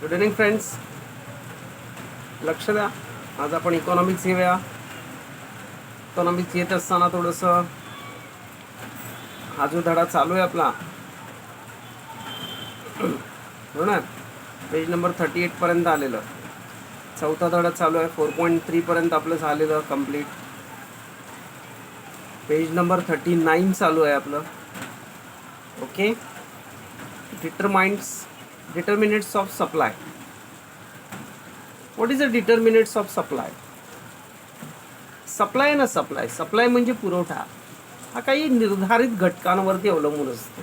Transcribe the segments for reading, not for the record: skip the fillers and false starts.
Good evening friends. लक्ष द्या. आज आपण इकॉनॉमिक्स घेऊया. इकॉनॉमिक्स घेत असताना थोडंसं हा जो धडा चालू आहे आपला हो ना, पेज नंबर 38 पर्यंत आलेलं. चौथा धडा चालू आहे. 4.3 पर्यंत आपलं झालेलं कंप्लीट. पेज नंबर 39 चालू आहे आपलं. Okay. Determinates of supply. What is the determinates of supply? Supply म्हणजे पुरवठा. हा काही निर्धारित घटकांवरती अवलंबून असतो.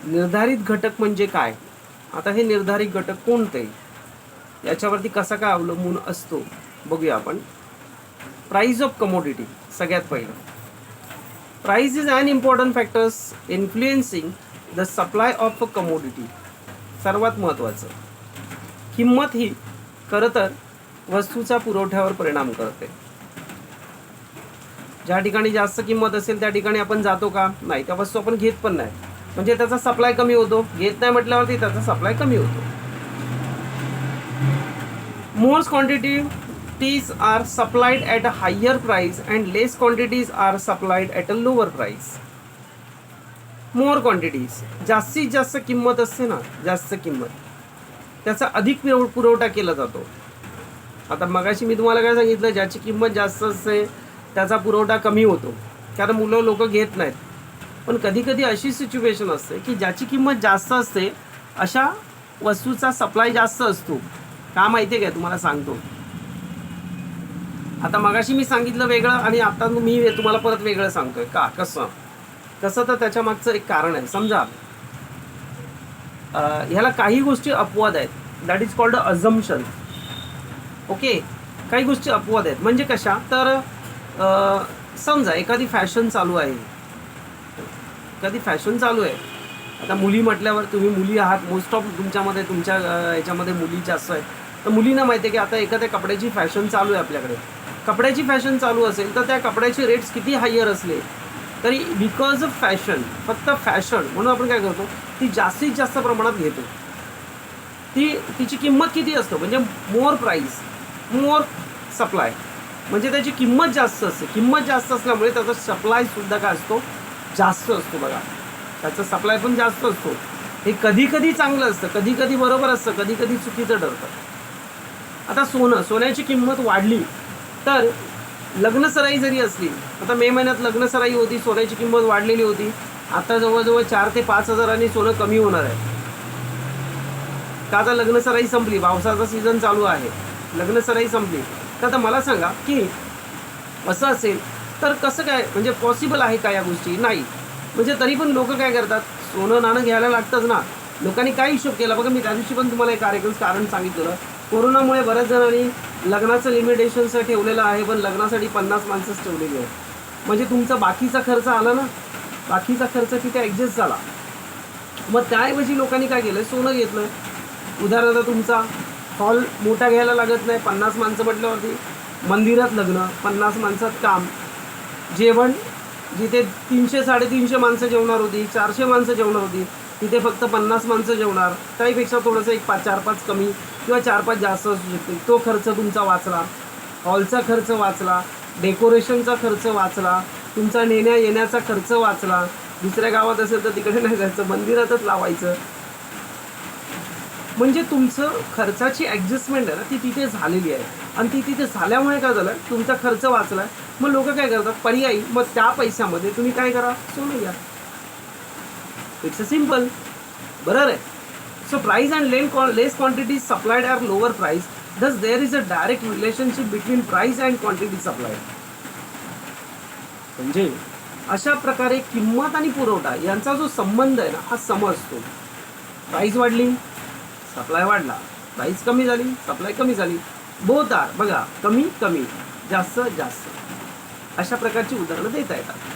निर्धारित घटक म्हणजे काय? आता हे निर्धारित घटक कोणते, याच्यावरती कसा काय अवलंबून असतो बघूया आपण. Price of commodity. सगळ्यात पहिलं, price is an important factors influencing the supply of a commodity. सर्वात महत्त्वाचं, किंमत ही खरं तर वस्तूचा पुरवठ्यावर परिणाम करते. ज्या ठिकाणी जास्त किंमत असेल त्या ठिकाणी आपण जातो का? नाही. त्या वस्तू आपण घेत पण नाही, म्हणजे त्याचा सप्लाय कमी होतो. घेत नाही म्हटल्यावरती त्याचा सप्लाय कमी होतो. More quantities are supplied at a higher price and less quantities are supplied at a lower price. More quantities, जास्तीत जास्त किंमत असते ना, जास्त किंमत, त्याचा अधिक पुरवठा केला जातो. आता मगाशी मी तुम्हाला काय सांगितलं, ज्याची किंमत जास्त असते त्याचा पुरवठा कमी होतो, कारण लोक घेत नाहीत. पण कधी कधी अशी सिच्युएशन असते की ज्याची किंमत जास्त असते अशा वस्तूचा सप्लाय जास्त असतो. का माहिती आहे काय? तुम्हाला सांगतो. आता मगाशी मी सांगितलं वेगळं आणि आता मी तुम्हाला परत वेगळं सांगतोय. का? कसं तर त्याच्या मागचं एक कारण आहे. समजा ह्याला काही गोष्टी अपवाद आहेत. That is called assumption. Okay. काही गोष्टी अपवाद आहेत. म्हणजे कशा? तर समजा एखादी फॅशन चालू आहे. आता मुली म्हटल्यावर तुम्ही मुली आहात, मोस्ट ऑफ तुमच्यामध्ये तुमच्या याच्यामध्ये मुली जास्त आहेत. तर मुलींना माहिती आहे की आता एखाद्या कपड्याची फॅशन चालू आहे. आपल्याकडे कपड्याची फॅशन चालू असेल तर त्या कपड्याचे रेट्स किती हायर असले तरी बिकॉज ऑफ फॅशन, फक्त फॅशन म्हणून आपण काय करतो, ती जास्तीत जास्त प्रमाणात घेतो. तिची किंमत किती असतो, म्हणजे मोर प्राईस मोर सप्लाय, म्हणजे त्याची किंमत जास्त असते. किंमत जास्त असल्यामुळे त्याचा सप्लायसुद्धा काय असतो, जास्त असतो. बघा, त्याचा सप्लाय पण जास्त असतो. हे कधी कधी चांगलं असतं, कधी कधी बरोबर असतं, कधी कधी चुकीचं ठरतं. आता सोन्याची किंमत वाढली तर लग्नसराई जरी असली, आता मे महिन्यात लग्नसराई होती, सोन्याची किंमत वाढलेली होती. आता जवळजवळ 4 ते 5 हजारांनी सोनं कमी होणार आहे. का? आता लग्नसराई संपली, पावसाचा सीझन चालू आहे, लग्नसराई संपली. तर आता मला सांगा की असं असेल तर कसं काय, म्हणजे पॉसिबल आहे का या गोष्टी? नाही. म्हणजे तरी पण लोक काय करतात, सोनं नाणं घ्यायला लागतंच ना. लोकांनी काय हिशोब केला बघा. मी त्या दिवशी पण तुम्हाला एक कारण सांगितलं. कोरोनामुळे बऱ्याच जणांनी लग्नाचं लिमिटेशन्स ठेवलेलं आहे, पण लग्नासाठी 50 माणसंच ठेवलेली आहे. म्हणजे तुमचा बाकीचा खर्च आला ना, बाकीचा खर्च तिथे ॲडजस्ट झाला. मग त्याऐवजी लोकांनी काय केलं, सोनं घेतलं. उदाहरणार्थ तुमचा हॉल मोठा घ्यायला लागत नाही. 50 माणसं म्हटल्यावरती मंदिरात लग्न, 50 माणसात काम, जेवण जिथे 300-350 माणसं जेवणार होती, 400 माणसं जेवणार होती, तिथे फक्त 50 माणसं जेवणार. त्याहीपेक्षा थोडंसं एक 4-5 कमी किंवा 4-5 जास्त असू शकते. तो खर्च तुमचा वाचला, हॉलचा खर्च वाचला, डेकोरेशनचा खर्च वाचला, तुमचा नेण्या येण्याचा खर्च वाचला. दुसऱ्या गावात असेल तर तिकडे नाही जायचं, मंदिरातच लावायचं. म्हणजे तुमचं खर्चाची ॲडजस्टमेंट आहे ना, ती तिथे झालेली आहे. आणि ती तिथे झाल्यामुळे काय झालं, तुमचा खर्च वाचला. मग लोक काय करतात, पर्यायी मग त्या पैशामध्ये तुम्ही काय करा, सोनं घ्या. It's a simple. बरोबर आहे. So price and less quantities supplied are lower price, thus there is a direct relationship between price and quantity supplied. म्हणजे अशा प्रकारे किंमत आणि पुरवठा यांचा जो संबंध आहे ना, हा सम असतो. प्राइस वाढली, सप्लाय वाढला. प्राइस कमी झाली, सप्लाय कमी झाली. बोथ आर, बघा, कमी कमी, जास्त जास्त, अशा प्रकारची उदाहरणं देता येतात.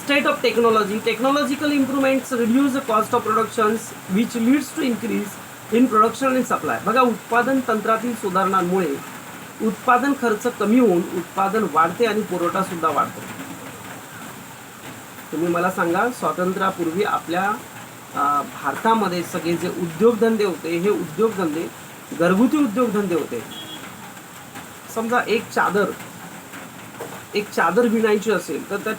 State of technological improvements reduce the cost of productions which leads to increase in production आणि सप्लाय. बघा, उत्पादन तंत्रातील सुधारणांमुळे उत्पादन खर्च कमी होऊन उत्पादन वाढते आणि पुरवठा सुद्धा वाढतो. तुम्ही मला सांगा, स्वातंत्र्यापूर्वी आपल्या भारतामध्ये सगळे जे उद्योगधंदे होते हे उद्योगधंदे घरगुती उद्योगधंदे होते. समजा एक चादर विणायची असेल तर त्या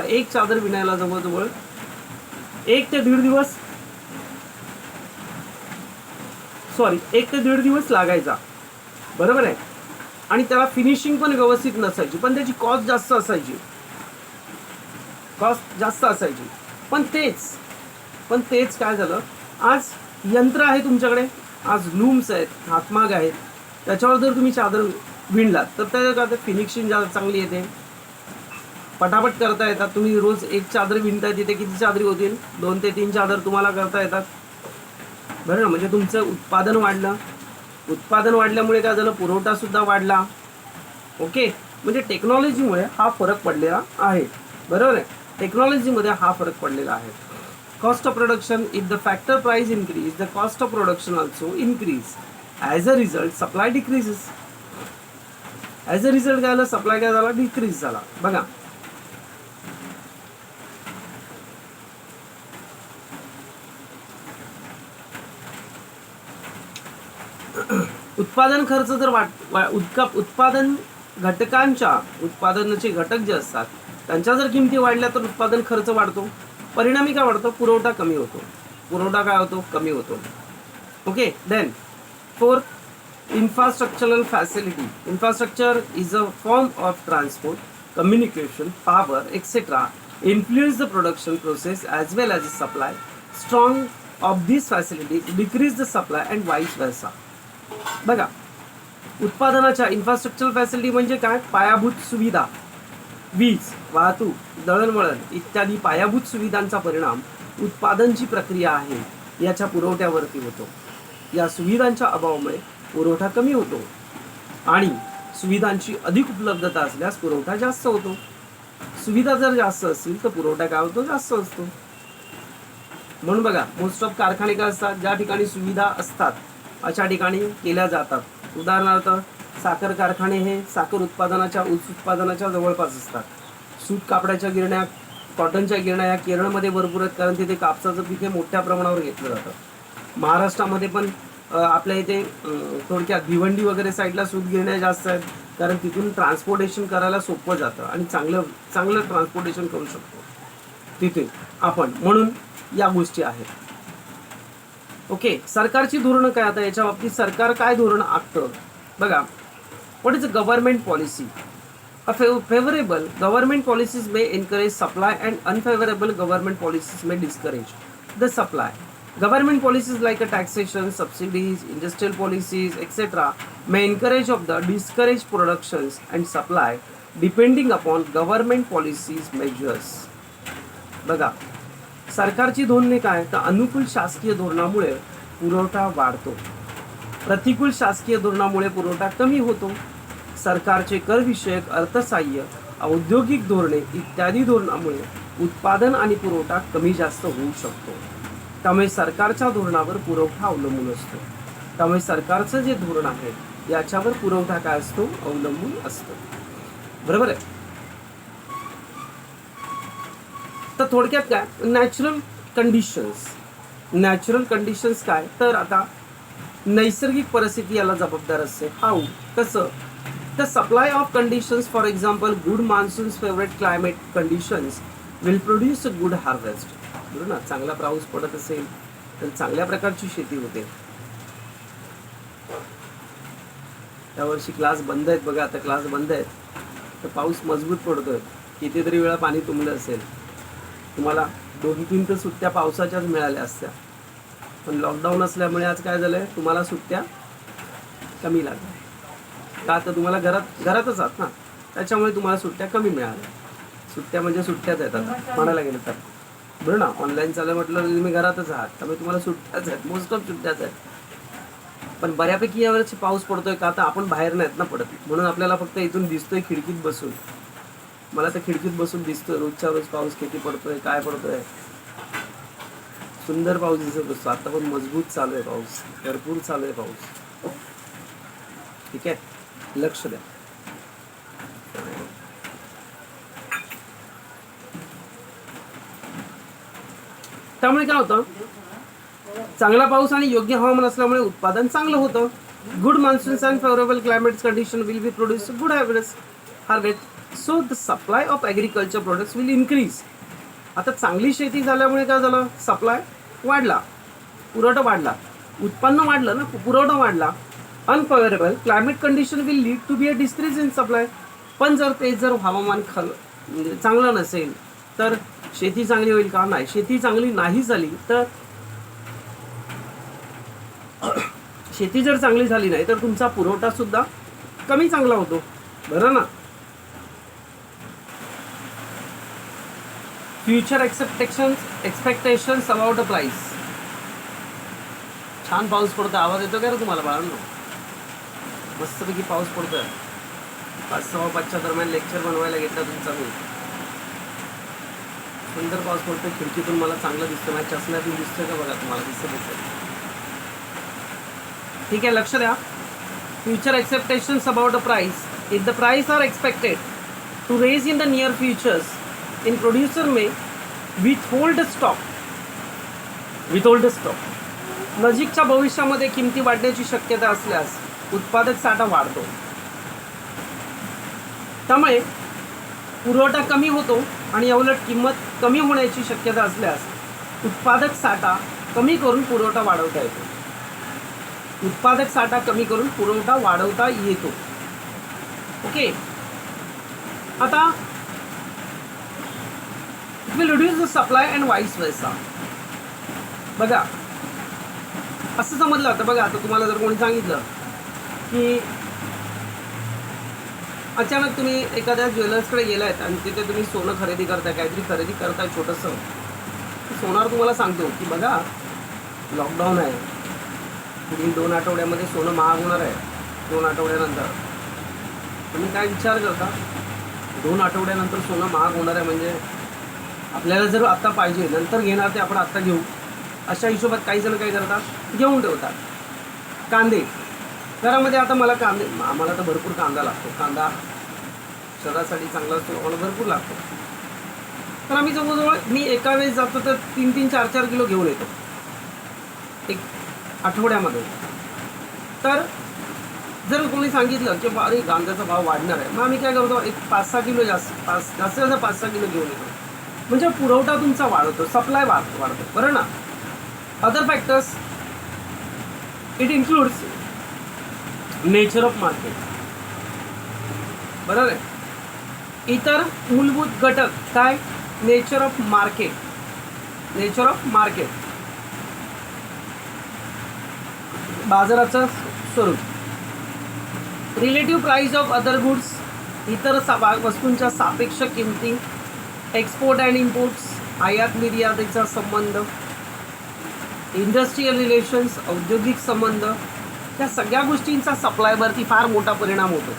एक चादर विणायला जवळजवळ 1 ते 1.5 दिवस लागायचा, बरोबर आहे. आणि त्याला फिनिशिंग पण व्यवस्थित नसायची, पण त्याची कॉस्ट जास्त असायची. पण तेच काय झालं, आज यंत्र आहे तुमच्याकडे, आज लूम्स आहेत, हातमाग आहेत, त्याच्यावर जर तुम्ही चादर विणलात तर त्याच्या फिनिशिंग चांगली येते, पटापट करता येतात. तुम्ही रोज एक चादर विणताय, तिथे किती चादरी होतील, 2 ते 3 चादर तुम्हाला करता येतात, बरं ना. म्हणजे तुमचं उत्पादन वाढल्यामुळे काय झालं, पुरवठा सुद्धा वाढला. ओके, म्हणजे टेक्नॉलॉजीमुळे हा फरक पडलेला आहे, बरोबर आहे. टेक्नॉलॉजीमध्ये हा फरक पडलेला आहे. Cost of production, if the factor price increase, the cost of production also increase. As a result supply decreases. As a result काय झालं, सप्लाय काय झाला, डिक्रीज झाला. बघा, उत्पादन खर्च जर उत्पादन उत्पादनाचे घटक जे असतात त्यांच्या जर किमती वाढल्या तर उत्पादन खर्च वाढतो. परिणामी काय वाढतो, पुरवठा कमी होतो. Okay, then 4th, infrastructural facility. Infrastructure is a form of transport, communication, power etcetera influence the production process as well as the supply. Strong of these facilities decrease the supply and vice versa. बघा, उत्पादनाच्या infrastructural facility म्हणजे काय, पायाभूत सुविधा, वीज, वाहतूक, दळणवळण इत्यादी पायाभूत सुविधांचा परिणाम उत्पादन जी प्रक्रिया आहे याच्या पुरवठ्यावरती होतो. या सुविधांच्या अभावामुळे पुरवठा कमी होतो आणि सुविधांची अधिक उपलब्धता असल्यास पुरवठा जास्त होतो. सुविधा जर जास्त असतील तर पुरवठा काय होतो, जास्त असतो. म्हणून बघा, मोस्ट ऑफ कारखाने काय असतात, ज्या ठिकाणी सुविधा असतात अशा ठिकाणी केल्या जातात. उदाहरणार्थ साखर कारखाने हे साखर ऊस उत्पादनाच्या जवळपास असतात. सूत कापडाच्या गिरण्या, कॉटनच्या गिरण्या या केरळमध्ये भरपूर आहेत, कारण तिथे कापसाचं पीक हे मोठ्या प्रमाणावर घेतलं जातं. महाराष्ट्रामध्ये पण आपल्या इथे थोडक्यात भिवंडी वगैरे साईडला सूत गिरण्या जास्त आहेत, कारण तिथून ट्रान्सपोर्टेशन करायला सोपं जातं आणि चांगलं ट्रान्सपोर्टेशन करू शकतो तिथे आपण, म्हणून या गोष्टी आहेत. ओके, सरकारची धोरणं काय, आता याच्या बाबतीत सरकार काय धोरण आखतं बघा. What is a government policy? A favourable government policies may encourage supply and unfavourable government policies may discourage the supply. Government policies like a taxation, subsidies, industrial policies, etc. may encourage of the discourage productions and supply depending upon government policies measures. बघा, सरकारची धोरणे काय, तर अनुकूल शासकीय धोरणामुळे पुरवठा वाढतो, प्रतिकूल शासकीय धोरणामुळे पुरवठा कमी होतो. सरकारचे करविषयक, अर्थसहाय्य, औद्योगिक धोरणे इत्यादी धोरणामुळे उत्पादन आणि पुरवठा कमी जास्त होऊ शकतो. त्यामुळे सरकारच्या धोरणावर पुरवठा अवलंबून असतो. त्यामुळे सरकारचं जे धोरण आहे याच्यावर पुरवठा काय असतो, अवलंबून असतो, बरोबर आहे. तर थोडक्यात काय, नॅचरल कंडिशन्स काय, तर आता नैसर्गिक परिस्थिती याला जबाबदार असते. हाऊ, कसं, तर supply of conditions, for example good monsoons favourite climate conditions will produce a good harvest. बरोबर ना, चांगला पाऊस पडत असेल तर चांगल्या प्रकारची शेती होते. यावर्षी क्लास बंद आहेत बघा, आता क्लास बंद आहेत तर पाऊस मजबूत पडतोय. कितीतरी वेळा पाणी तुंबलं असेल, तुम्हाला 2-3 तर सुट्ट्या पावसाच्याच मिळाल्या असत्या, पण लॉकडाऊन असल्यामुळे आज काय झालंय, तुम्हाला सुट्ट्या कमी लागल्या. का, तर तुम्हाला घरातच आहात ना, त्याच्यामुळे तुम्हाला सुट्ट्या कमी मिळाल्या. सुट्ट्या म्हणजे सुट्ट्याच आहेत आता म्हणायला गेलं तर, बरं ना. ऑनलाईन चालू म्हटलं तुम्ही घरातच आहात, त्यामुळे तुम्हाला सुट्ट्याच आहेत, मोस्ट ऑफ सुट्ट्याच आहेत. पण बऱ्यापैकी यावेळेस पाऊस पडतोय का, तर आपण बाहेर नाहीत ना पडत, म्हणून आपल्याला फक्त इथून दिसतोय खिडकीत बसून. मला तर खिडकीत बसून दिसतोय रोजच्या रोज पाऊस किती पडतोय, काय पडतोय. सुंदर पाऊस दिसत असतो. आता पण मजबूत चालू आहे पाऊस, भरपूर चालू आहे पाऊस. ठीक आहे, लक्ष द्या. त्यामुळे काय होतं, चांगला पाऊस आणि योग्य हवामान असल्यामुळे उत्पादन चांगलं होतं. Good monsoons and favourable climate condition will be produce good harvest. So the supply of agriculture products will increase. आता चांगली शेती झाल्यामुळे काय झालं, सप्लाय वाढला, पुरवठा वाढला, उत्पन्न वाढलं ना, पुरवठा वाढला. Unfavourable climate condition will lead to be a decrease in supply. पण जर हवामान म्हणजे चांगलं नसेल तर शेती चांगली होईल का? नाही. शेती चांगली नाही झाली तर शेती जर चांगली झाली नाही तर तुमचा पुरवठा सुद्धा कमी चांगला होतो, बरं ना. Future expectations about a price. छान पाऊस पडतो. आवाज येतो का रे तुम्हाला बाळांनो? मस्तपैकी पाऊस पडतोय. 5:15 दरम्यान लेक्चर बनवायला घेतला तुमचा मी. सुंदर पाऊस पडतोय. खिडकीतून मला चांगलं दिसतं. माझ्या चष्म्यातून दिसतोय का बघा तुम्हाला? दिसत. ठीक आहे, लक्ष द्या. Future expectations about a price. If the price are expected to raise in the near futures, in producer may withhold stock. नजीकच्या भविष्यामध्ये किमती वाढण्याची शक्यता असल्यास उत्पादक साठा वाढतो. त्यामुळे पुरवठा कमी होतो आणि याउलट किंमत कमी होण्याची शक्यता असल्यास उत्पादक साठा कमी करून पुरवठा वाढवता येतो. उत्पादक साठा कमी करून पुरवठा वाढवता येतो. ओके. आता it will reduce the supply and vice versa. बघा, असं समजलं होतं. बघा, आता तुम्हाला जर कोणी सांगितलं की अचानक तुम्ही एखाद्या ज्वेलर्सकडे गेलायत आणि तिथे तुम्ही सोनं खरेदी करताय, काहीतरी खरेदी करताय छोटंसं, सोनार तुम्हाला सांगतो की बघा लॉकडाऊन आहे, पुढील 2 आठवड्यामध्ये सोनं महाग होणार आहे. 2 आठवड्यानंतर तुम्ही काय विचार करता? 2 आठवड्यानंतर सोनं महाग होणार आहे म्हणजे आपल्याला जर आत्ता पाहिजे, नंतर घेणार ते आपण आत्ता घेऊ, अशा हिशोबात काही जण काय करतात, घेऊन ठेवतात. कांदे घरामध्ये, आता मला आम्हाला तर भरपूर कांदा लागतो. कांदा शरीरासाठी चांगला असतो, आम्हाला भरपूर लागतो. तर आम्ही जवळजवळ, मी एका वेळेस जातो तर 3-3, 4-4 किलो घेऊन येतो एक आठवड्यामध्ये. तर जर कोणी सांगितलं की अरे कांद्याचा भाव वाढणार आहे, मग आम्ही काय करतो, एक 5-6 किलो जास्त 5-6 किलो घेऊन येतो. म्हणजे पुरवठा तुमचा वाढवतो, सप्लाय वाढतो, बरं ना. Other factors, it includes nature of market. बरोबर आहे. इतर मूलभूत घटक काय? Nature of market. बाजाराचं स्वरूप. Relative price of other goods. इतर वस्तूंच्या सापेक्ष किमती. Export and imports. आयात निर्यातीचा संबंध. Industrial relations. औद्योगिक संबंध. या सगळ्या गोष्टींचा सप्लायवरती फार मोठा परिणाम होतो.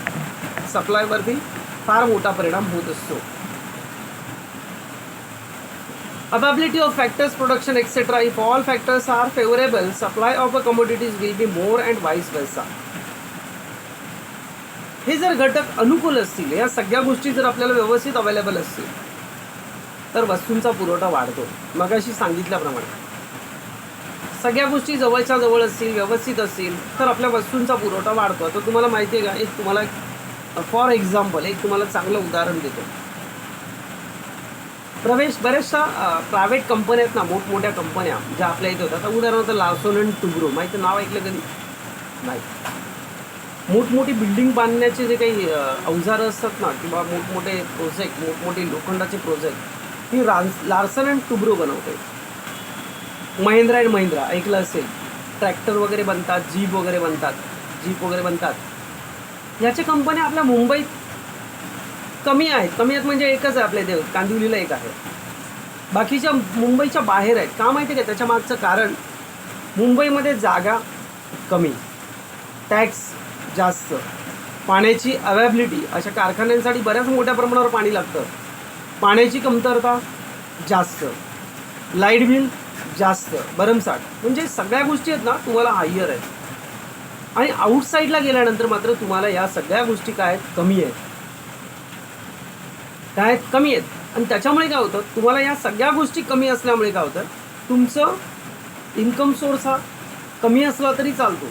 होत असतो. Availability of factors, production etcetera. If all factors are favourable, supply of a commodities will be more and vice versa. हे जर घटक अनुकूल असतील, या सगळ्या गोष्टी जर आपल्याला व्यवस्थित अवेलेबल असतील तर वस्तूंचा पुरवठा वाढतो. मगाशी सांगितल्याप्रमाणे सगळ्या गोष्टी जवळच्या जवळ असतील, व्यवस्थित असतील तर आपल्या वस्तूंचा पुरवठा वाढतो. आता तुम्हाला माहिती आहे का, एक तुम्हाला फॉर एक्झाम्पल एक तुम्हाला चांगलं उदाहरण देतो. बऱ्याचशा प्रायव्हेट कंपन्या आहेत ना, मोठमोठ्या कंपन्या ज्या आपल्या इथे होत्या. आता उदाहरणार्थ लार्सन अँड टुब्रो, माहिती नाव ऐकलं कधी? नाही. मोठमोठी बिल्डिंग बांधण्याचे जे काही अवजारं असतात ना, किंवा मोठमोठे प्रोजेक्ट, मोठमोठे लोखंडाचे project, he Larsen and Toubro बनवते. महिंद्रा अँड महिंद्रा ऐकलं असेल. ट्रॅक्टर वगैरे बनतात, जीप वगैरे बनतात. ह्याच्या कंपन्या आपल्या मुंबईत कमी आहेत म्हणजे एकच आहे आपल्या इथे, कांदिवलीला एक आहे. बाकीच्या मुंबईच्या बाहेर आहेत. का माहिती आहे का? त्याच्या मागचं कारण, मुंबईमध्ये जागा कमी, टॅक्स जास्त, पाण्याची अवेबिलिटी. अशा कारखान्यांसाठी बऱ्याच मोठ्या प्रमाणावर पाणी लागतं. पाण्याची कमतरता जास्त, लाईट बिल जास्त, भरमसाठ. म्हणजे सगळ्या गोष्टी आहेत ना तुम्हाला हायर आहेत. आणि आउटसाईडला गेल्यानंतर मात्र तुम्हाला या सगळ्या गोष्टी काय आहेत? कमी आहेत. आणि त्याच्यामुळे काय होतं, तुम्हाला या सगळ्या गोष्टी कमी असल्यामुळे काय होतं, तुमचं इन्कम सोर्स हा कमी असला तरी चालतो,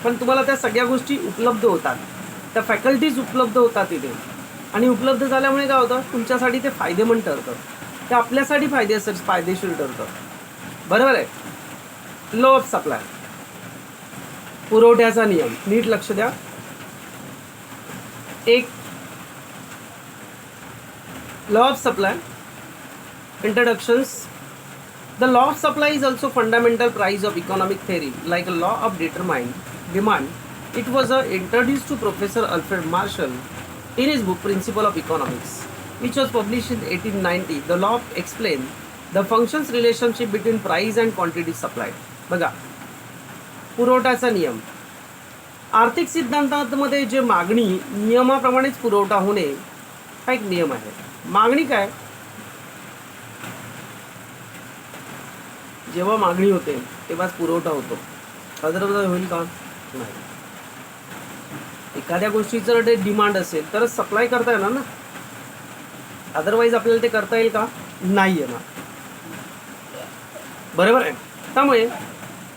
पण तुम्हाला त्या सगळ्या गोष्टी उपलब्ध होतात, त्या फॅकल्टीज उपलब्ध होतात तिथे. आणि उपलब्ध झाल्यामुळे काय होतं, तुमच्यासाठी ते फायदेमंद ठरतं, ते आपल्यासाठी फायदेशीर ठरतं. बरोबर आहे. लॉ ऑफ सप्लाय, पुरवठ्याचा नियम. नीट लक्ष द्या. एक law of supply introductions. The law of supply is also fundamental price of economic theory, like a law of determined demand. It was introduced to Professor Alfred Marshall in his book Principle of Economics, which was published in 1890. The law explains the functions relationship between price and quantity supplied. बघा, पुरवठ्याचा नियम. आर्थिक सिद्धांतामध्ये जे मागणी नियमाप्रमाणेच पुरवठा होणे हा एक नियम आहे. मागणी काय, जेव्हा मागणी होते तेव्हाच पुरवठा होतो. अदरवाईज होईल का? नाही. एखाद्या गोष्टीचं जर डिमांड असेल तरच सप्लाय करता येणार ना, अदरवाईज आपल्याला ते करता येईल का? नाही येणार. बरोबर आहे. त्यामुळे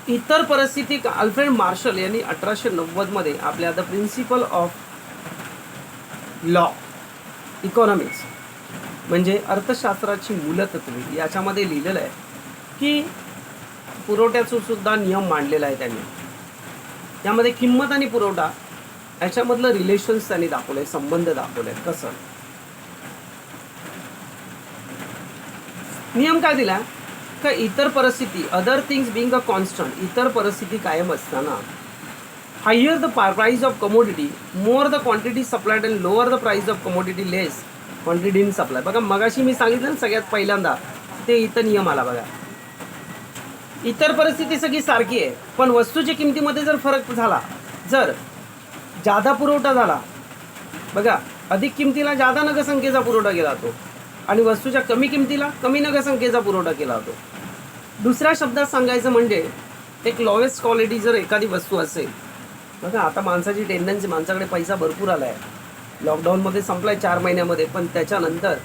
इतर परिस्थिती अल्फ्रेड मार्शल यांनी 1890 मध्ये आपल्या the principle of law economics म्हणजे अर्थशास्त्राची मूलतत्वे याच्यामध्ये लिहिलेलं आहे की पुरवठ्याचा सुद्धा नियम मांडलेला आहे त्यांनी. त्यामध्ये किंमत आणि पुरवठा याच्यामधलं रिलेशन्स त्यांनी दाखवलंय, संबंध दाखवले. कसं नियम काय दिला का, इतर परिस्थिती other things being a constant, इतर परिस्थिती कायम असताना higher the price of commodity more the quantity supplied and lower the price of commodity less quantity in supply. बघा मगाशी मी सांगितलं ना सगळ्यात पहिल्यांदा ते इथं नियम आला. बघा इतर परिस्थिती सगळी सारखी आहे, पण वस्तूच्या किमतीमध्ये जर फरक झाला, जर जादा पुरवठा झाला, बघा अधिक किमतीला जादा नगसंख्येचा पुरवठा केला जातो आणि वस्तूच्या कमी किमतीला कमी नगसंख्येचा पुरवठा केला जातो. दुसऱ्या शब्दात सांगायचं म्हणजे एक लोवेस्ट क्वालिटी जर एखादी वस्तू असेल, बघा आता माणसाची टेंडन्सी, माणसाकडे पैसा भरपूर आला आहे, लॉकडाऊनमध्ये संपलाय 4 महिन्यामध्ये, पण त्याच्यानंतर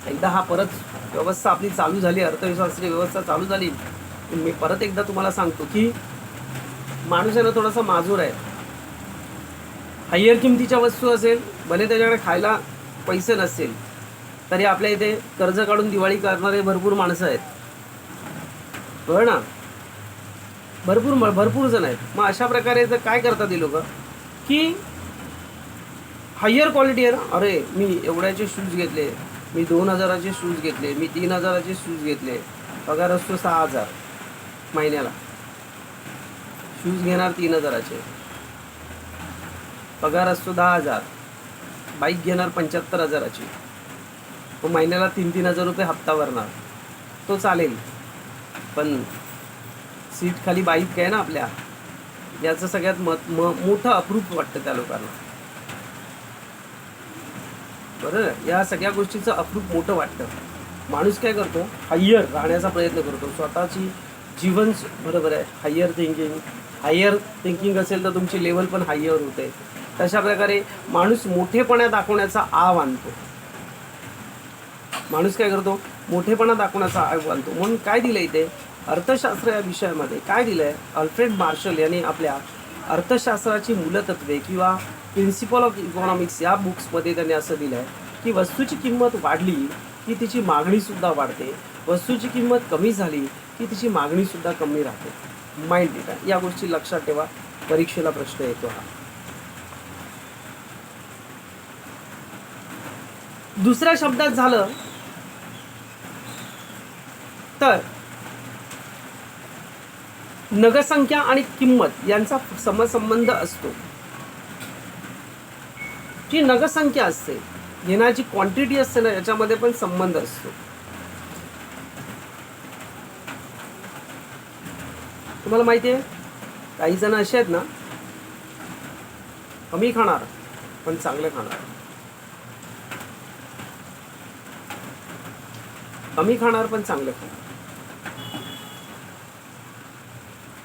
एकदा हा परत व्यवस्था आपली चालू झाली, अर्थशास्त्रीय व्यवस्था चालू झाली, मी परत एकदा तुम्हाला सांगतो की माणूस आहे ना थोडासा माजूर आहे. हायर किमतीच्या वस्तू असेल, भले त्याच्याकडे खायला पैसे नसतील तरी आपल्या इथे कर्ज काढून दिवाळी करणारे भरपूर माणसं आहेत. बरं ना, भरपूर जण आहेत. मग अशा प्रकारे जर काय करतात ते लोक की हायर क्वालिटी आहे ना, अरे मी एवढ्याचे शूज घेतले, मी 2000चे शूज घेतले, मी 3000चे शूज घेतले, पगार असतो 6000 महिन्याला, शूज घेणार 3000चे, पगार असतो 10,000, बाईक घेणार 75,000ची, तो महिन्याला 3,000 रुपये हप्ता भरणार, तो चालेल. पण सीट खाली बाईक आहे ना आपल्या, याचं सगळ्यात मोठं अप्रूप वाटतं त्या लोकांना. बरं, या सगळ्या गोष्टीचं अप्रूप मोठं वाटतं. माणूस काय करतो, हायर राहण्याचा प्रयत्न करतो, स्वतःची जीवन, बरोबर आहे, हायर थिंकिंग असेल तर तुमची लेवल पण हायर होते. तशा प्रकारे माणूस मोठेपणा दाखवण्याचा आव आणतो. माणूस काय करतो, मोठेपणा दाखवण्याचा आव आणतो. म्हणून काय दिलं इथे अर्थशास्त्र या विषयामध्ये काय दिलंय, अल्फ्रेड मार्शल यांनी आपल्या अर्थशास्त्राची मूलतत्वे किंवा प्रिन्सिपल ऑफ इकॉनॉमिक्स या बुक्समध्ये त्यांनी असं दिलं आहे की वस्तूची किंमत वाढली की तिची मागणीसुद्धा वाढते, वस्तूची किंमत कमी झाली की तिची मागणीसुद्धा कमी राहते. माइंड डेटा, या गोष्टी लक्षात ठेवा, परीक्षेला प्रश्न येतो हा. दुसऱ्या शब्दात झालं तर नगसंख्या आणि किंमत यांचा समसंबंध असतो. जी नगसंख्या असते, घेण्याची क्वांटिटी असते ना, याच्यामध्ये पण संबंध असतो. तुम्हाला माहिती आहे काही जण असे आहेत ना, कमी खाणार पण चांगले खाणार, कमी खाणार पण चांगले खाणार.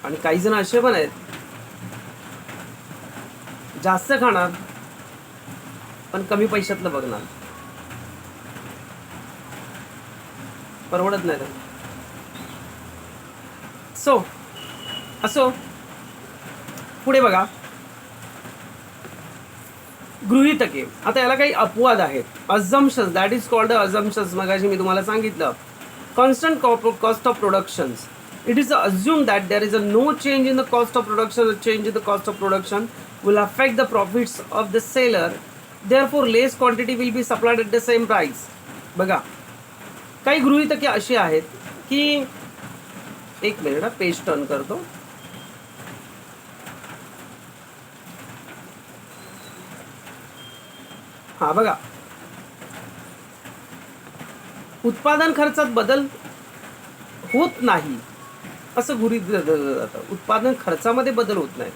आणि काही जण असे पण आहेत जास्त खाणार पण कमी पैशातलं बघणार, परवडत नाही. सो असो, पुढे बघा, गृहीतके. आता याला काही अपवाद आहेत. अझम्पशन्स, दॅट इज कॉल्ड द अझम्पशन्स. मगाशी मी तुम्हाला सांगितलं, constant cost of productions. It is assumed that there is no change in the cost of production. A change in the cost of production will affect the profits of the seller. Therefore, less quantity will be supplied at the same price. बघा, काही गृहीतके अशी आहेत की, एक minute, page turn करतो. हा बघा, उत्पादन खर्चात बदल होत नाही असं गृहीत धरलं जातं. उत्पादन खर्चामध्ये बदल होत नाही.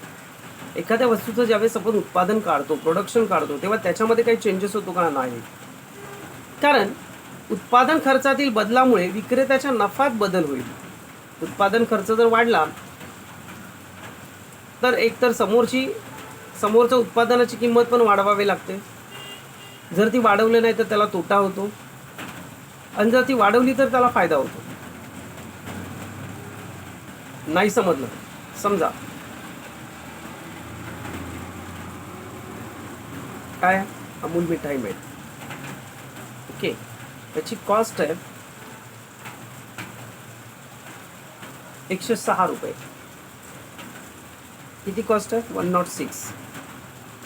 एखाद्या वस्तूचं ज्यावेळेस आपण उत्पादन काढतो, प्रोडक्शन काढतो, तेव्हा त्याच्यामध्ये काही चेंजेस होतो का? नाही. कारण उत्पादन खर्चातील बदलामुळे विक्रेत्याच्या नफ्यात बदल होईल. उत्पादन खर्च जर वाढला तर एकतर समोरच्या उत्पादनाची किंमत पण वाढवावी लागते. जर ती वाढवली नाही तर त्याला तोटा होतो, आणि जर ती वाढवली तर त्याला फायदा होतो. नाही समजलं? समजा काय, अमूल मिठाई मिळेल, ओके, त्याची कॉस्ट आहे 106 रुपये. किती कॉस्ट आहे? 106.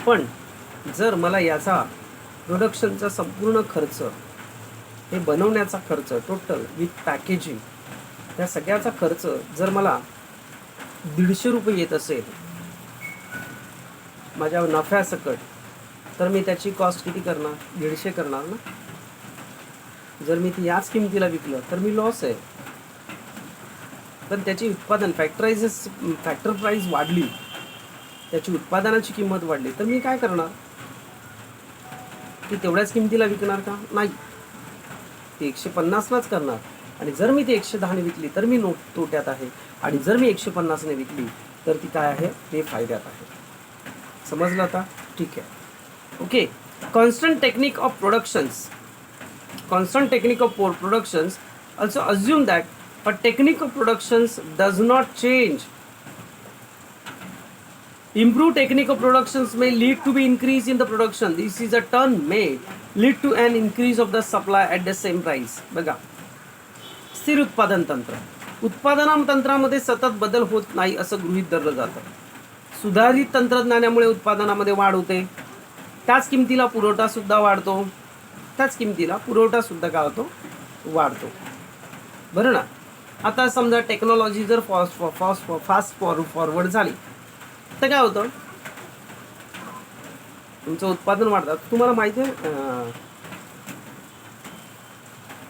पण जर मला याचा प्रोडक्शनचा संपूर्ण खर्च, हे बनवण्याचा खर्च, टोटल विथ पॅकेजिंग, त्या सगळ्याचा खर्च जर मला 150 रुपये येत असेल माझ्या नफ्यासकट, तर मी त्याची कॉस्ट किती करणार? 150 करणार ना. जर मी ती याच किमतीला विकलं तर मी लॉस आहे. पण त्याची उत्पादन फॅक्टर प्राईस वाढली, त्याची उत्पादनाची किंमत वाढली, तर मी काय करणार? ती तेवढ्याच किमतीला विकणार का? नाही, ती 150लाच करणार. आणि जर मी ती 110ने विकली तर मी तोट्यात आहे, आणि जर मी 150ने विकली तर ती काय आहे? ते फायद्यात आहे. समजलं आता? ठीक आहे, okay. Constant technique of productions. Constant technique of productions also assume that a technique of productions does not change. Improved technique of productions may lead to be increase in the production. This is a term may lead to an increase of the supply at the same price. बघा, स्थिर उत्पादन तंत्र. उत्पादन तंत्रामध्ये सतत बदल होत नाही असं गृहीत धरलं जातं. सुधारित तंत्रज्ञानामुळे उत्पादनामध्ये वाढ होते. त्याच किमतीला पुरवठा सुद्धा वाढतो. त्याच किमतीला पुरवठा सुद्धा काय होतो? वाढतो. बरं ना. आता समजा टेक्नॉलॉजी जर फास्ट फॉरवर्ड झाली तर काय होतं? तुमचं उत्पादन वाढतं. तुम्हाला माहिती आहे,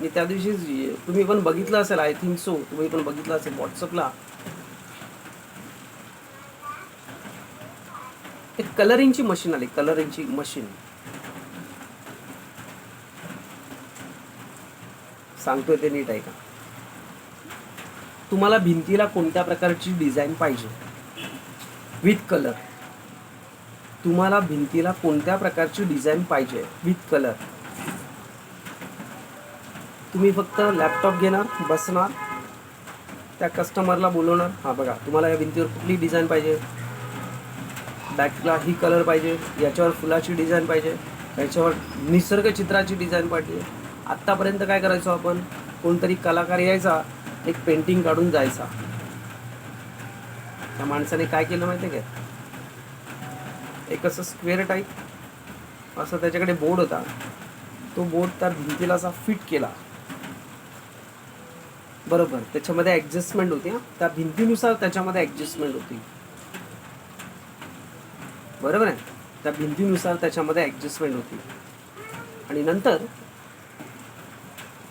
मी त्या दिवशी, तुम्ही पण बघितलं असेल, आय थिंक सो, तुम्ही पण बघितलं असेल व्हॉट्सअपला, एक कलरिंगची मशीन आली. कलरिंगची मशीन सांगतोय ते नीट आहे का? तुम्हाला भिंतीला कोणत्या प्रकारची डिझाईन पाहिजे विथ कलर? तुम्हाला भिंतीला कोणत्या प्रकारची डिझाईन पाहिजे विथ कलर? तुम्ही फक्त लॅपटॉप घेणार, बसणार, त्या कस्टमरला बोलवणार, हा बघा तुम्हाला या भिंतीवर कुठली डिझाईन पाहिजे, बॅकला ही कलर पाहिजे, याच्यावर फुलाची डिझाईन पाहिजे, याच्यावर निसर्ग चित्राची डिझाईन पाहिजे. आत्तापर्यंत काय करायचो आपण? कोणतरी कलाकार यायचा, एक पेंटिंग काढून जायचा. त्या माणसाने काय केलं माहिती आहे का? एक असं स्क्वेअर टाईप असं त्याच्याकडे बोर्ड होता. तो बोर्ड त्या भिंतीला असा फिट केला. बरोबर, त्याच्यामध्ये ॲडजस्टमेंट होती. त्या भिंतीनुसार त्याच्यामध्ये ॲडजस्टमेंट होती. बरोबर आहे, त्या भिंतीनुसार त्याच्यामध्ये ॲडजस्टमेंट होती. आणि नंतर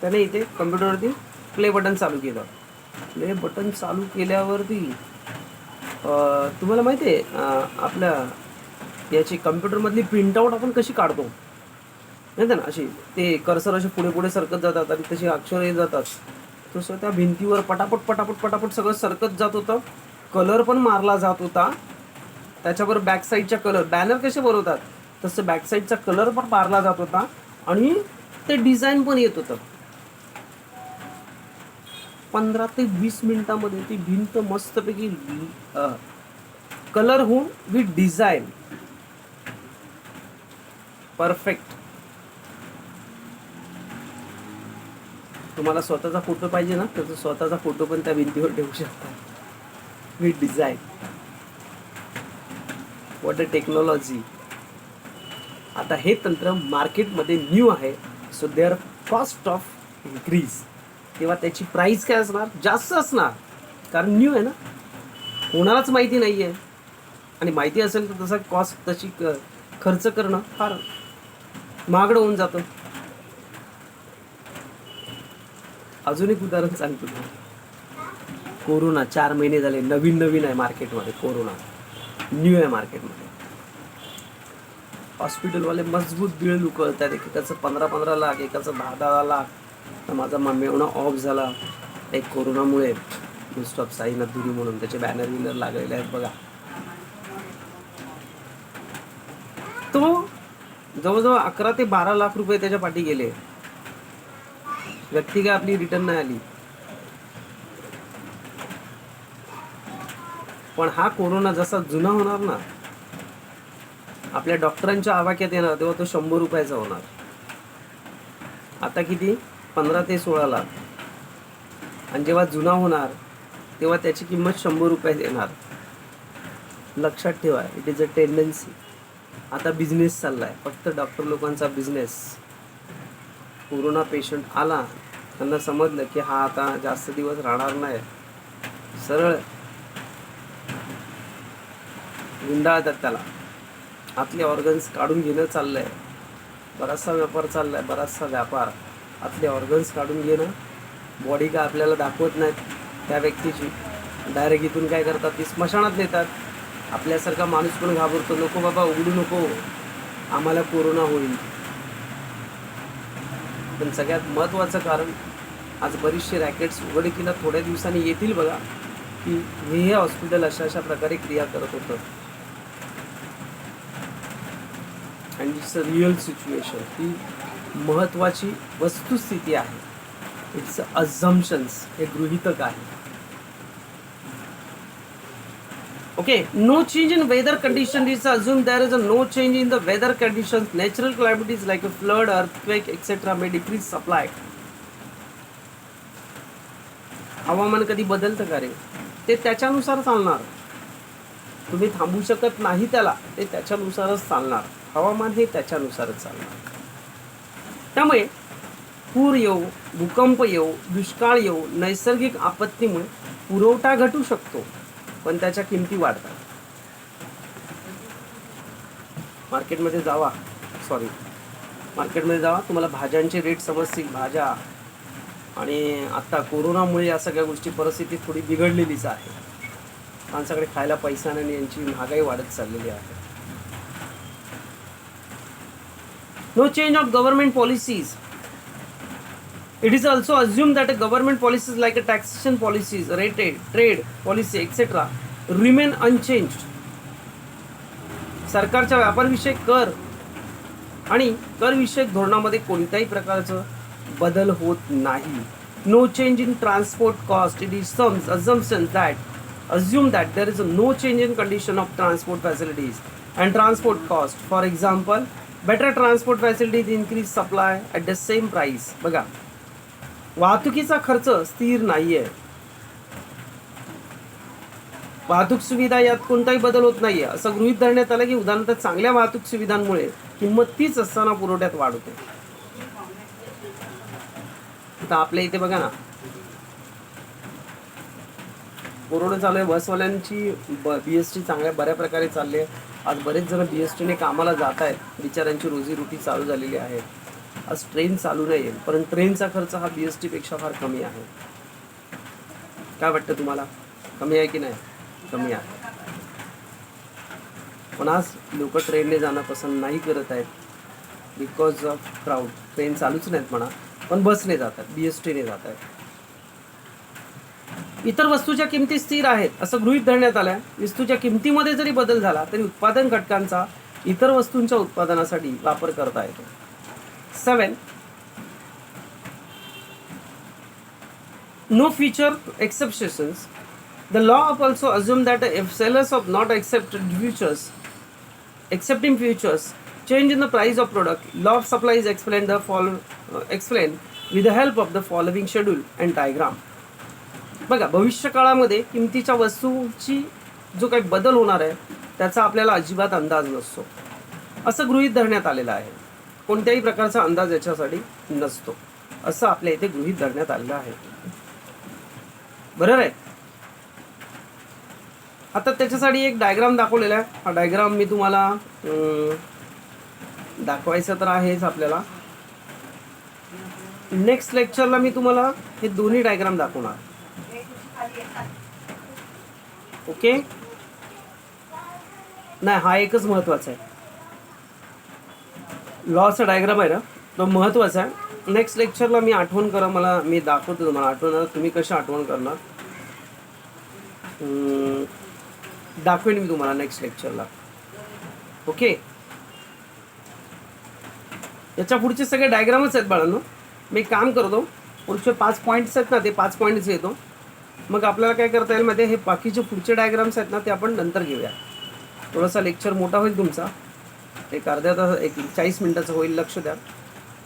त्याने इथे कम्प्युटरवरती प्ले बटन चालू केलं. प्ले बटन चालू केल्यावरती तुम्हाला माहिती आहे, आपल्या याची कम्प्युटरमधली प्रिंटआउट आपण कशी काढतो माहिती आहे ना? अशी ते कर्सर असे पुढे पुढे सरकत जातात आणि तशी अक्षर येत जातात. तसं त्या भिंतीवर पटापट पटापट पटापट सगळं सरकत जात होतं. कलर पण मारला जात होता. त्याच्यावर बॅक साईडचा कलर, बॅनर कसे बनवतात तसं बॅक साईडचा कलर पण मारला जात होता आणि ते डिझाईन पण येत होतं. 15 ते 20 मिनिटामध्ये ती भिंत मस्तपैकी कलर होऊन विथ डिझाईन परफेक्ट. तुम्हाला स्वतःचा फोटो पाहिजे ना, तर स्वतःचा फोटो पण त्या भिंतीवर ठेवू शकता with design. What a technology. आता हे तंत्र मार्केटमध्ये न्यू आहे, so there cost of increase. तेव्हा त्याची प्राईस काय असणार, जास्त असणार, कारण न्यू आहे ना, कोणालाच माहिती नाही आहे. आणि माहिती असेल तर तसा कॉस्ट तशी खर्च करणं फार महागडं होऊन जातं. अजून एक उदाहरण सांगतो तुम्हाला. कोरोना 4 महिने झाले, नवीन आहे मार्केटमध्ये. कोरोना न्यू आहे मार्केटमध्ये. हॉस्पिटलवाले मजबूत बिळ उकळतात. एकेकाचं 15-15 लाख, एकाचं 10-10 लाख. तर माझा मेवणा ऑफ झाला एक कोरोनामुळे. गुस्टॉप साईनाथ धुरी म्हणून त्याचे बॅनर विनर लागलेले आहेत बघा. तो जवळजवळ 11 ते 12 लाख रुपये त्याच्या पाठी गेले. व्यक्ती काय आपली रिटर्न नाही आली. पण हा कोरोना जसा जुना होणार ना, आपल्या डॉक्टरांच्या आवाक्यात येणार, तेव्हा तो 100 रुपयाचा होणार. आता किती, 15 ते 16 लाख. आणि जेव्हा जुना होणार तेव्हा त्याची किंमत 100 रुपये येणार. लक्षात ठेवा, इट इज अ टेंडन्सी. आता बिझनेस चाललाय, फक्त डॉक्टर लोकांचा बिझनेस. कोरोना पेशंट आला, त्यांना समजलं की हा आता जास्त दिवस राहणार नाही, सरळ गुंडाळतात त्याला. आतले ऑर्गन्स काढून घेणं चाललंय. बराचसा व्यापार चाललाय, बराचसा व्यापार. आतले ऑर्गन्स काढून घेणं. बॉडी काय आपल्याला दाखवत नाहीत त्या व्यक्तीची, डायरेक्ट इथून काय करतात, ती स्मशानात नेतात. आपल्यासारखा माणूस पण घाबरतो, नको बाबा उघडू नको, आम्हाला कोरोना होईल. पण सगळ्यात महत्त्वाचं कारण, आज बरीचशी रॅकेट्स उघडकीला थोड्या दिवसांनी येतील बघा, की हे हॉस्पिटल अशा प्रकारे क्रिया करत होतं. And it's a real situation. ही महत्त्वाची वस्तुस्थिती आहे. इट्स अझम्पशन्स, हे गृहीतक आहे. Okay, no change in weather conditions. It's assumed there is a no change in the weather conditions. Natural calamities like a flood, earthquake, etc. may decrease supply. हवामान कधी बदलतं का रे? ते त्याच्यानुसार चालणार. तुम्ही थांबू शकत नाही त्याला, ते त्याच्यानुसारच चालणार. हवामान हे त्याच्यानुसारच चालणार. त्यामुळे पूर येऊ, भूकंप येऊ, दुष्काळ येऊ, नैसर्गिक आपत्तीमुळे पुरवठा घटू शकतो, पण त्याच्या किमती वाढतात. मार्केटमध्ये जावा, तुम्हाला भाज्यांचे रेट समजतील. भाज्या, आणि आता कोरोनामुळे या सगळ्या गोष्टी, परिस्थिती थोडी बिघडलेलीच आहे. माणसाकडे खायला पैसा नाही, यांची महागाई वाढत चाललेली आहे. No change of government policies. It is also assumed that a government policies like a taxation policies, rated, trade policy, etc. remain unchanged. सरकारच्या व्यापारविषयक कर आणि करविषयक धोरणामध्ये कोणत्याही प्रकारचं बदल होत नाही. No change in transport cost. It is some assumption that there is no change in condition of transport facilities and transport cost. For example, better transport facilities increase supply at the same price. बघा, वाहतुकीचा खर्च स्थिर नाहीये. वाहतूक सुविधा यात कोणताही बदल होत नाहीये असं गृहीत धरण्यात आलं, की उदाहरणार्थ चांगल्या वाहतूक सुविधांमुळे किंमत तीच असताना पुरवठ्यात वाढ होते. आता आपल्या इथे बघा ना, कोरोना चालू आहे, बसवाल्यांची BST चांगल्या बऱ्या प्रकारे चालली आहे. आज बरेच जण BSTने कामाला जात आहेत, बिचाऱ्यांची रोजीरोटी चालू झालेली आहे. आज ट्रेन चालू नाही, पण ट्रेनचा खर्च हा BST पेक्षा फार कमी आहे. काय वाटतं तुम्हाला, कमी आहे की नाही? कमी आहे. पण आज लोक ट्रेनने जाणं पसंत नाही करत आहेत, बिकॉज ऑफ क्राऊड. ट्रेन चालूच नाहीत म्हणा, पण बसने जातात, BSTने जात आहेत. इतर वस्तूच्या किमती स्थिर आहेत असं गृहीत धरण्यात आलं आहे. वस्तूच्या किमतीमध्ये जरी बदल झाला तरी उत्पादन घटकांचा इतर वस्तूंच्या उत्पादनासाठी वापर करता येतो. 7. No feature exceptions. The law also assumes that if sellers of not accepting futures, change in the price of product, law of supply is explained with the help of the following schedule and diagram. बघा, भविष्य काळामध्ये किमतीच्या वस्तूची जो काही बदल होणार आहे त्याचा आपल्याला अजिबात अंदाज नसतो, असं गृहीत धरण्यात आलेलं आहे. कोणत्याही प्रकारचा अंदाज याच्यासाठी नसतो असं आपल्या इथे गृहीत धरण्यात आलेलं आहे. बरोबर आहे. आता त्याच्यासाठी एक डायग्राम दाखवलेला आहे. हा डायग्राम मी तुम्हाला दाखवायचा तर आहेच आपल्याला. नेक्स्ट लेक्चरला मी तुम्हाला हे दोन्ही डायग्राम दाखवणार. ओके. नाही, हा एकच महत्वाचा आहे. लॉचा डायग्राम आहे ना, तो महत्वाचा आहे. नेक्स्ट लेक्चरला मी आठवण करा, मला मी दाखवतो तुम्हाला. आठवण तुम्ही कशी आठवण करणार दाखवेन मी तुम्हाला नेक्स्ट लेक्चरला. ओके. याच्या पुढचे सगळे डायग्रामच आहेत बाळांनो. मी काम करतो, पुढचे 5 पॉईंट्स आहेत ना, ते 5 पॉईंट्स येतो. मग आपल्याला काय करता येईल मध्ये, हे बाकीचे पुढचे डायग्राम्स आहेत ना ते आपण नंतर घेऊया. थोडासा लेक्चर मोठा होईल तुमचा, एक अर्ध्या तास, एक 40 मिनिटाचं होईल. लक्ष द्या.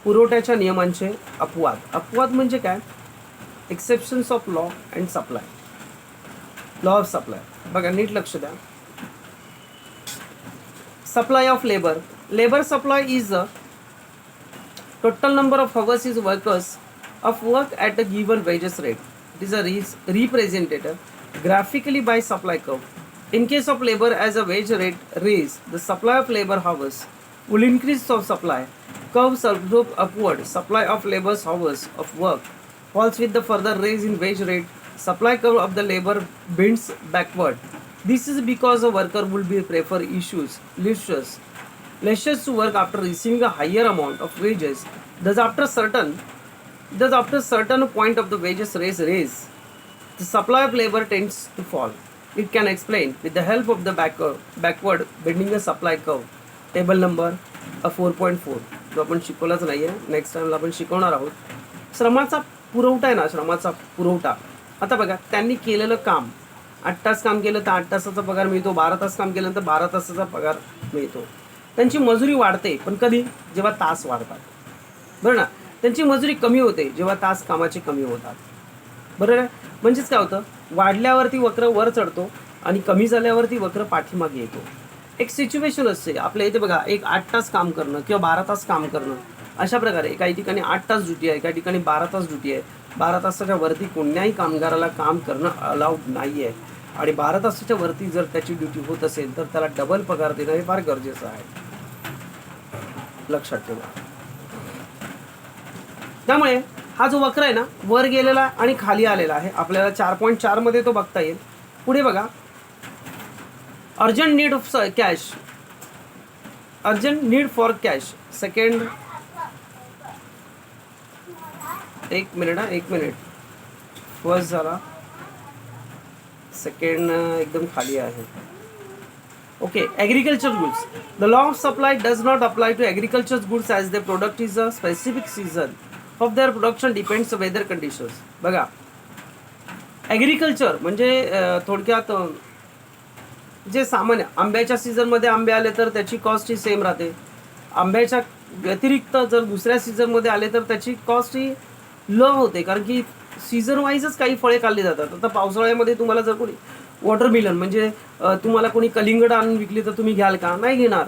पुरवठ्याच्या नियमांचे अपवाद. अपवाद म्हणजे काय? Exceptions of law and supply. Law of supply बघा, नीट लक्ष द्या. Supply of labour. Labour supply is a total number of hours is workers of work at a given wages rate. It is a represented graphically by supply curve. In case of labor, as a wage rate raise, the supply of labor hours will increase of supply. Curve slope upward. Supply of labor's hours of work falls with the further raise in wage rate. Supply curve of the labor bends backward. This is because a worker will be prefer leisure to work after receiving a higher amount of wages. Thus after certain point of the wages raise, the supply of labor tends to fall. It can explain with the help of the backward bending a supply curve. Table number 4.4 जो आपण शिकवलाच नाही आहे, next टाइमला आपण शिकवणार आहोत. श्रमाचा पुरवठा आहे ना, श्रमाचा पुरवठा. आता बघा, त्यांनी केलेलं काम 8 तास काम केलं तर 8 तासाचा पगार मिळतो. 12 तास काम केलं तर 12 तासाचा पगार मिळतो. त्यांची मजुरी वाढते, पण कधी? जेव्हा तास वाढतात. बरं ना. त्यांची मजुरी कमी होते जेव्हा तास कामाचे कमी होतात. बरोबर आहे. म्हणजेच काय होतं, वाढल्यावरती वक्र वर चढतो आणि कमी झाल्यावरती वक्र पाठीमागे येतो. एक सिच्युएशन असते आपल्या इथे बघा, एक 8 तास काम करणं किंवा 12 तास काम करणं, अशा प्रकारे काही ठिकाणी 8 तास ड्युटी आहे, काही ठिकाणी 12 तास ड्युटी आहे. 12 तासाच्या वरती कोणत्याही कामगाराला काम करणं अलाउड नाही आहे. आणि 12 तासाच्या वरती जर त्याची ड्युटी होत असेल तर त्याला डबल पगार देणं हे फार गरजेचं आहे. लक्षात ठेवा. त्यामुळे हा जो वक्र आहे ना, वर गेलेला आणि खाली आलेला आहे. आपल्याला 4.4 मध्ये तो बघता येईल. पुढे बघा, urgent need of cash. Urgent need for cash. Second, एक मिनिट. फर्स्ट झाला, सेकंड एकदम खाली आहे. Okay, agriculture goods. The law of supply does not apply to agriculture goods as the product is a specific season of their production depends on weather conditions. बघा, agriculture म्हणजे थोडक्यात जे सामान्य आंब्याच्या सीझनमध्ये आंबे आले तर त्याची कॉस्ट ही सेम राहते. आंब्याच्या व्यतिरिक्त जर दुसऱ्या सीझनमध्ये आले तर त्याची कॉस्ट ही लो होते, कारण की सीझन वाईजच काही फळे खाल्ली जातात. आता पावसाळ्यामध्ये तुम्हाला जर कोणी वॉटरमेलन म्हणजे तुम्हाला कोणी कलिंगड आणून विकली तर तुम्ही घ्याल का? नाही घेणार.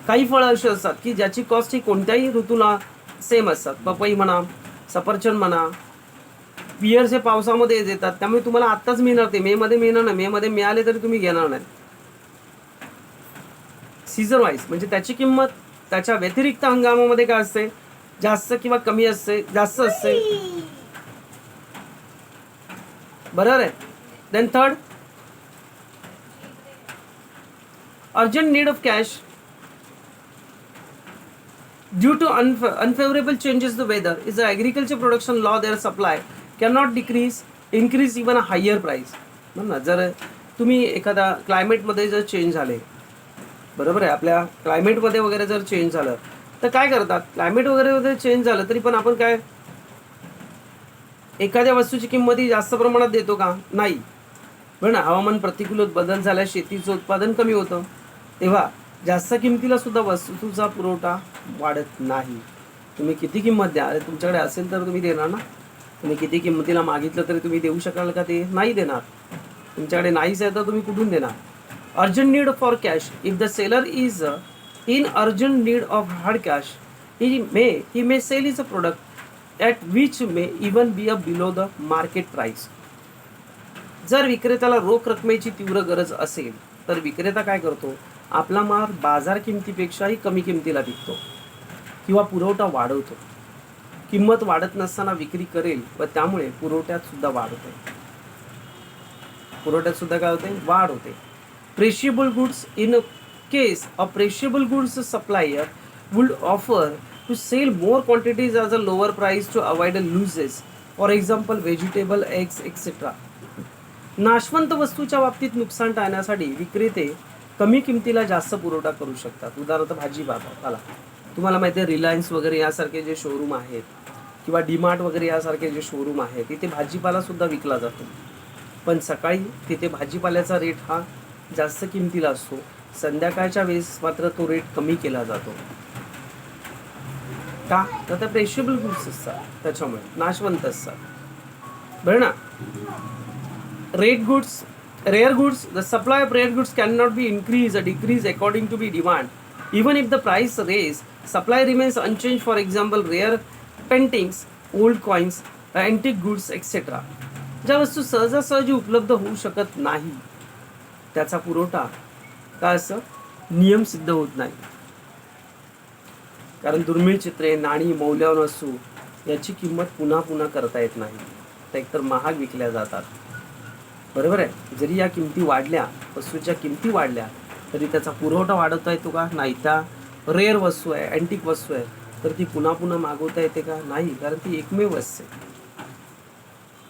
काही फळं अशी असतात की ज्याची कॉस्ट ही कोणत्याही ऋतूला सेम असतात. पपई म्हणा, सफरचंद म्हणा, पियर्स हे पावसामध्ये येतात, त्यामुळे तुम्हाला आत्ताच मिळणार. ते मे मध्ये मिळणार नाही. मे मध्ये मिळाले तरी तुम्ही घेणार नाही. सीझन वाईज म्हणजे त्याची किंमत त्याच्या व्यतिरिक्त हंगामामध्ये काय असते, जास्त किंवा कमी असते, जास्त असते. बरोबर आहे. Then third, urgent need of cash due to unfavorable changes the weather is a agriculture production law. Their supply cannot increase even a higher price. ना, जर तुम्ही एखादा क्लायमेटमध्ये जर चेंज झाले, बरोबर आहे, आपल्या क्लायमेटमध्ये वगैरे जर चेंज झालं तर काय करतात, क्लायमेट वगैरे चेंज झालं तरी पण आपण काय एखाद्या वस्तूची किंमत ही जास्त प्रमाणात देतो का? नाही. बरं ना, हवामान प्रतिकूल बदल झाल्यास शेतीचं उत्पादन कमी होतं, तेव्हा जास्त किमतीला सुद्धा वस्तूचा पुरवठा वाढत नाही. तुम्ही किती किंमत द्या, अरे तुमच्याकडे असेल तर तुम्ही देणार ना. तुम्ही किती किंमतीला मागितलं तरी तुम्ही देऊ शकाल का? ते नाही देणार. तुमच्याकडे नाहीच आहे तर तुम्ही कुठून देणार? Urgent need for cash. If the seller is in urgent need of hard cash, he may sell his product at which may even be below the market price. जर विक्रेत्याला रोख रकमेची तीव्र गरज असेल तर विक्रेता काय करतो? आपला माल बाजार किमतीपेक्षाही कमी किमतीला विकतो किंवा पुरवठा वाढवतो. किंमत वाढत नसताना विक्री करेल व त्यामुळे पुरवठ्यात सुद्धा वाढ होते. पुरवठ्यात सुद्धा काय होते? वाढ होते. Perishable goods. In case a perishable goods supplier would offer to sell more quantities at a lower price to avoid losses. For example, vegetable, eggs, etc. नाशवंत वस्तूच्या बाबतीत नुकसान टाळण्यासाठी विक्रेते कमी किमतीला जास्त पुरवठा करू शकतात. उदाहरणार्थ भाजीपाला. तुम्हाला माहिती आहे रिलायन्स वगैरे यासारखे जे शोरूम आहेत किंवा डीमार्ट वगैरे यासारखे जे शोरूम आहेत तिथे भाजीपाला सुद्धा विकला जातो. पण सकाळी तिथे भाजीपाल्याचा रेट हा जास्त किमतीला असतो. संध्याकाळच्या वेळेस मात्र तो रेट कमी केला जातो. का? तर ते प्रेशिएबल गुड्स असतात, त्याच्यामुळे नाशवंत असतात. बरं ना. Rate goods. Rare goods. The supply of rare goods can not be increase or decrease according to be demand. Even if the price raise, supply remains unchanged. For example, rare paintings, old coins, antique goods, etc. ज्या वस्तू सहजासहजी उपलब्ध होऊ शकत नाही त्याचा पुरवठा काय असं नियम सिद्ध होत नाही. कारण दुर्मिळ चित्रे, नाणी, मौल्यवान वस्तू याची किंमत पुन्हा पुन्हा करता येत नाही. त्या एकतर महाग विकल्या जातात. बरोबर आहे. जरी या किमती वाढल्या, वस्तूच्या किमती वाढल्या, तरी त्याचा पुरवठा वाढवता येतो का? नाही. त्या रेअर वस्तू आहे, अँटिक वस्तू आहे, तर ती पुन्हा पुन्हा मागवता येते का? नाही. कारण ती एकमेव असते.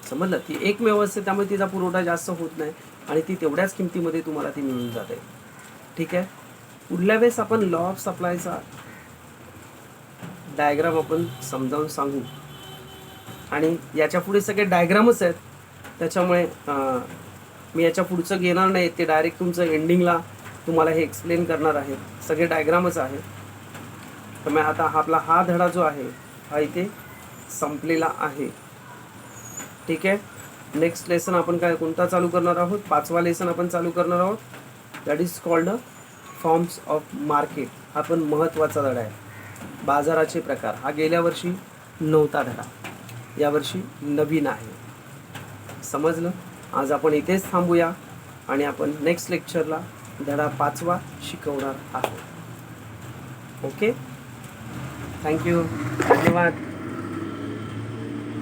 समजलं? ती एकमेव असते, त्यामुळे तिचा पुरवठा जास्त होत नाही आणि ती तेवढ्याच किमतीमध्ये तुम्हाला ती मिळून जाते. ठीक आहे. पुढल्या वेळेस आपण लॉ ऑफ सप्लायचा डायग्राम आपण समजावून सांगू आणि याच्या पुढे सगळे डायग्रामच आहेत, त्याच्यामुळे मी याच्या पुढचं घेणार नाही. ते डायरेक्ट तुमचं एंडिंगला तुम्हाला हे एक्सप्लेन करणार आहे. सगळे डायग्रामच आहे. तर मी आता आपला हा धडा जो आहे हा इथे संपलेला आहे. ठीक आहे. नेक्स्ट लेसन आपण काय कोणता चालू करणार आहोत? 5वा लेसन आपण चालू करणार आहोत. That is called forms of market. हा पण महत्त्वाचा धडा आहे. बाजाराचे प्रकार. हा गेल्या वर्षी 9था धडा, यावर्षी नवीन आहे. समजलं? आज आपण इथेच थांबूया आणि आपण नेक्स्ट लेक्चरला धडा 5वा शिकवणार आहोत. ओके. थँक्यू. धन्यवाद.